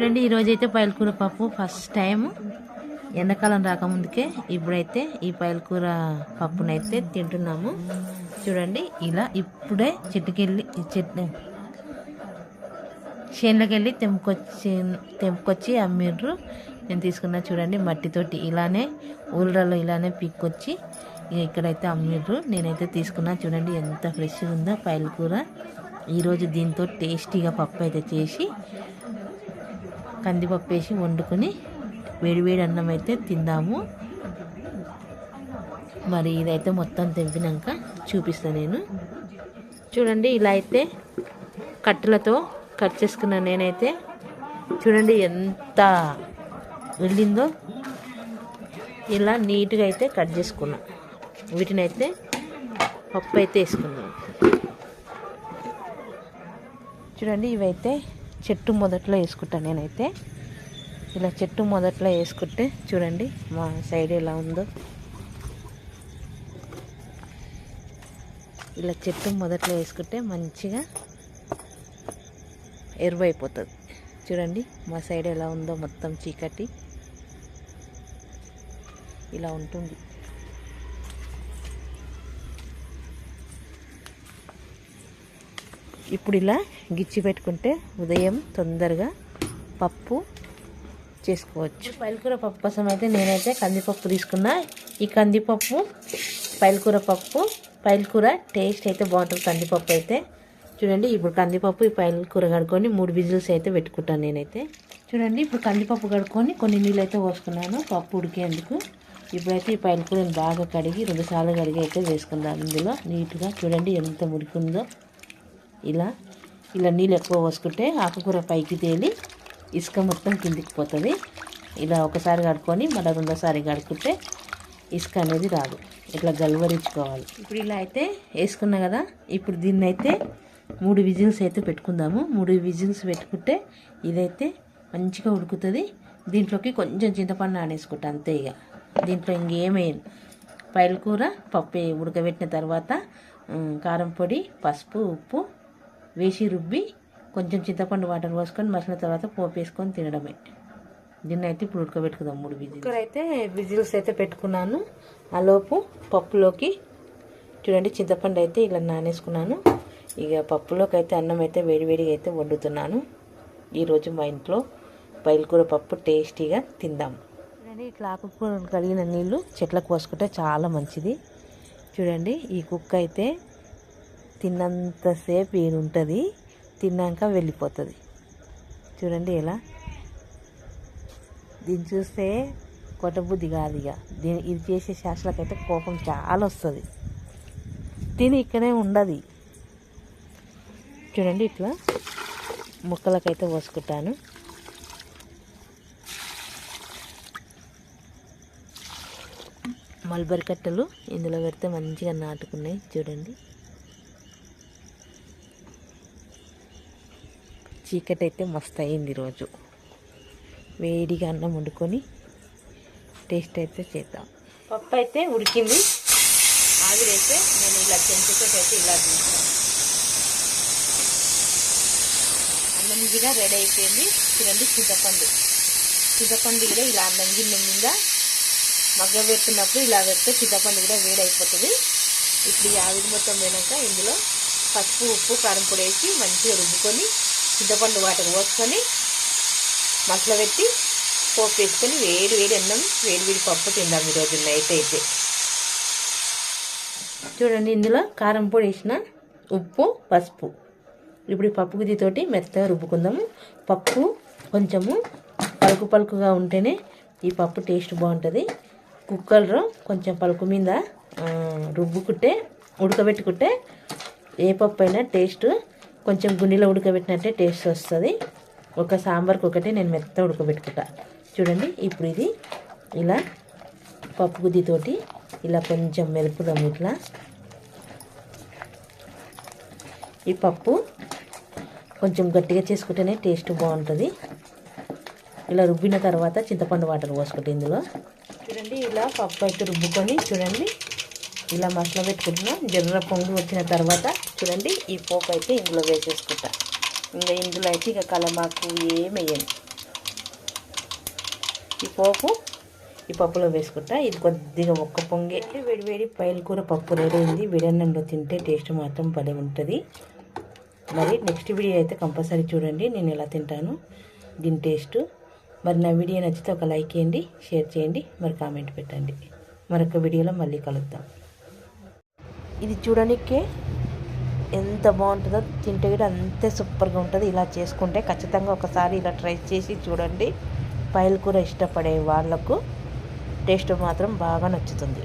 చూడండి ఈరోజైతే పాయలకూర పప్పు ఫస్ట్ టైం ఎండాకాలం రాకముందుకే ఇప్పుడైతే ఈ పాయలకూర పప్పునైతే తింటున్నాము. చూడండి ఇలా ఇప్పుడే చేనులోకి వెళ్ళి తెంపుకొచ్చి అమ్మిర్రు. నేను తీసుకున్నా చూడండి మట్టితోటి ఇలానే ఊళ్ళలో ఇలానే పీక్కొచ్చి ఇక్కడైతే అమ్మిర్రు. నేనైతే తీసుకున్నా చూడండి ఎంత ఫ్రెష్గా ఉందో పాయలకూర. ఈరోజు దీంతో టేస్టీగా పప్పు అయితే చేసి కందిపప్పు వేసి వండుకొని వేడివేడి అన్నం అయితే తిందాము. మరి ఇదైతే మొత్తం తెంపినాక చూపిస్తాను నేను. చూడండి ఇలా అయితే కట్టెలతో కట్ చేసుకున్నాను నేనైతే. చూడండి ఎంత వెళ్ళిందో. ఇలా నీట్గా అయితే కట్ చేసుకున్నా. వీటిని అయితే పప్పు అయితే వేసుకున్నాను. చూడండి ఇవైతే చెట్టు మొదట్లో వేసుకుంటాను నేనైతే. ఇలా చెట్టు మొదట్లో వేసుకుంటే చూడండి మా సైడ్ ఎలా ఉందో. ఇలా చెట్టు మొదట్లో వేసుకుంటే మంచిగా ఎరువు అయిపోతుంది. చూడండి మా సైడ్ ఎలా ఉందో, మొత్తం చీకటి ఇలా ఉంటుంది. ఇప్పుడు ఇలా గిచ్చి పెట్టుకుంటే ఉదయం తొందరగా పప్పు చేసుకోవచ్చు. పాయలకూర పప్పు కోసం అయితే నేనైతే కందిపప్పు తీసుకున్నా. ఈ కందిపప్పు పాయలకూర టేస్ట్ అయితే బాగుంటుంది కందిపప్పు అయితే. చూడండి ఇప్పుడు కందిపప్పు ఈ పాయలకూర కడుక్కొని 3 విజిల్స్ అయితే పెట్టుకుంటాను నేనైతే. చూడండి ఇప్పుడు కందిపప్పు కడుక్కొని కొన్ని నీళ్ళు అయితే పోసుకున్నాను పప్పు ఉడికేందుకు. ఇప్పుడైతే ఈ పాయలకూరని బాగా కడిగి 2 సార్లు కడిగి అయితే వేసుకుందాం ఇందులో నీట్గా. చూడండి ఎంత మురికిందో. ఇలా నీళ్ళు ఎక్కువ పోసుకుంటే ఆకుకూర పైకి తేలి ఇసుక మొత్తం కిందికి పోతుంది. ఇలా ఒకసారి కడుక్కొని మళ్ళీ 2వ సారి కడుక్కుంటే ఇసుక అనేది రాదు. ఇట్లా గల్వరించుకోవాలి. ఇప్పుడు ఇలా అయితే వేసుకున్నా కదా. ఇప్పుడు దీన్ని అయితే 3 విజిల్స్ అయితే పెట్టుకుందాము. 3 విజిల్స్ పెట్టుకుంటే ఇదైతే మంచిగా ఉడుకుతుంది. దీంట్లోకి కొంచెం చింతపండు నానేసుకుంటా అంతే. ఇక దీంట్లో ఇంకేమేయను. పాయలకూర పప్పు ఉడకబెట్టిన తర్వాత కారం పొడి, పసుపు, ఉప్పు వేసి రుబ్బి కొంచెం చింతపండు వాటర్ పోసుకొని మసిన తర్వాత పోపు వేసుకొని తినడమే. దీన్ని అయితే ఇప్పుడు ఉడకబెట్టుకుందాం 3 విజిల్స్. ఇక్కడ అయితే విజిల్స్ అయితే పెట్టుకున్నాను. ఆలోపు పప్పులోకి చూడండి చింతపండు అయితే ఇలా నానేసుకున్నాను. ఇక పప్పులోకి అయితే అన్నం అయితే వేడివేడిగా అయితే వండుతున్నాను. ఈరోజు మా ఇంట్లో పాయలకూర పప్పు టేస్టీగా తిందాం. చూడండి ఇట్లా ఆకుకూర కడిగిన నీళ్ళు చెట్లకు పోసుకుంటే చాలా మంచిది. చూడండి ఈ కుక్క అయితే తిన్నంతసేపు ఉంటుంది, తిన్నాక వెళ్ళిపోతుంది. చూడండి ఎలా. దీన్ని చూస్తే కొట్టబుద్ధి కాదు. ఇక ఇది చేసే శాస్త్రకైతే కోపం చాలా వస్తుంది. తిని ఇక్కడే ఉండదు. చూడండి ఇట్లా ముక్కలకైతే పోసుకుంటాను. మల్బరీ కట్టెలు ఇందులో పెడితే మంచిగా నాటుకున్నాయి. చూడండి చీకటి అయితే మస్తు అయింది. ఈరోజు వేడిగా అన్నం వండుకొని టేస్ట్ అయితే చేద్దాం. పప్పు అయితే ఉడికింది. ఆవిరైతే నేను ఇలా చెంచుతో అయితే ఇలా తీస్తాను. అన్నం కూడా రెడీ అయిపోయింది. చూడండి చింతపండు కూడా ఇలా అన్నం గిన్నె మీద మగ్గ పెడుతున్నప్పుడు ఇలా పెడితే చింతపండు కూడా వేడి అయిపోతుంది. ఇప్పుడు ఈ ఆవిరి మొత్తం పోయినాక ఇందులో పసుపు, ఉప్పు, కారం పొడి వేసి మంచిగా రుబ్బుకొని చింతపండు వాటర్ పోసుకొని మసల పెట్టి పోపు వేసుకొని వేడి అన్నం వేడి పప్పు తిందాం ఈరోజు నైట్ అయితే. చూడండి ఇందులో కారం పొడి వేసిన, ఉప్పు, పసుపు. ఇప్పుడు ఈ పప్పు గుదితోటి మెత్తగా రుబ్బుకుందాము. పప్పు కొంచెము పలుకుగా ఉంటేనే ఈ పప్పు టేస్ట్ బాగుంటుంది. కుక్కర్లో కొంచెం పలుకు మీద ఉడకబెట్టుకుంటే ఏ పప్పు అయినా టేస్ట్ కొంచెం గుండెలో ఉడకబెట్టినట్టే టేస్ట్ వస్తుంది. ఒక సాంబార్కి ఒకటే నేను మెత్త ఉడకబెట్టుకుంటా. చూడండి ఇప్పుడు ఇది ఇలా పప్పు గుద్దితోటి ఇలా కొంచెం మెరుపుదాము. ఇట్లా ఈ పప్పు కొంచెం గట్టిగా చేసుకుంటేనే టేస్ట్ బాగుంటుంది. ఇలా రుబ్బిన తర్వాత చింతపండు వాటర్ పోసుకుంటే ఇందులో చూడండి ఇలా పప్పు అయితే రుబ్బుకొని చూడండి ఇలా మసాలా పెట్టుకుంటున్నా. జర్ర పొంగు వచ్చిన తర్వాత చూడండి ఈ పోపు అయితే ఇందులో వేసేసుకుంటా. ఇంకా ఇందులో అయితే ఇక కలమాకు ఏమేయను. ఈ పోపు ఈ పప్పులో వేసుకుంటా. ఇది కొద్దిగా ఒక్క పొంగే వేడి వేడి పైలకూర పప్పు రెడీ అయింది. విడన్నంలో తింటే టేస్ట్ మాత్రం భలే ఉంటుంది. మరి నెక్స్ట్ వీడియో అయితే కంపల్సరీ చూడండి, నేను ఎలా తింటాను దీని టేస్ట్. మరి నా వీడియో నచ్చితే ఒక లైక్ చేయండి, షేర్ చేయండి, మరి కామెంట్ పెట్టండి. మరొక వీడియోలో మళ్ళీ కలుద్దాం. ఇది చూడడానికే ఎంత బాగుంటుందో, తింటే కూడా అంతే సూపర్గా ఉంటుంది. ఇలా చేసుకుంటే ఖచ్చితంగా ఒకసారి ఇలా ట్రై చేసి చూడండి. పైలకూర ఇష్టపడే వాళ్ళకు టేస్ట్ మాత్రం బాగా నచ్చుతుంది.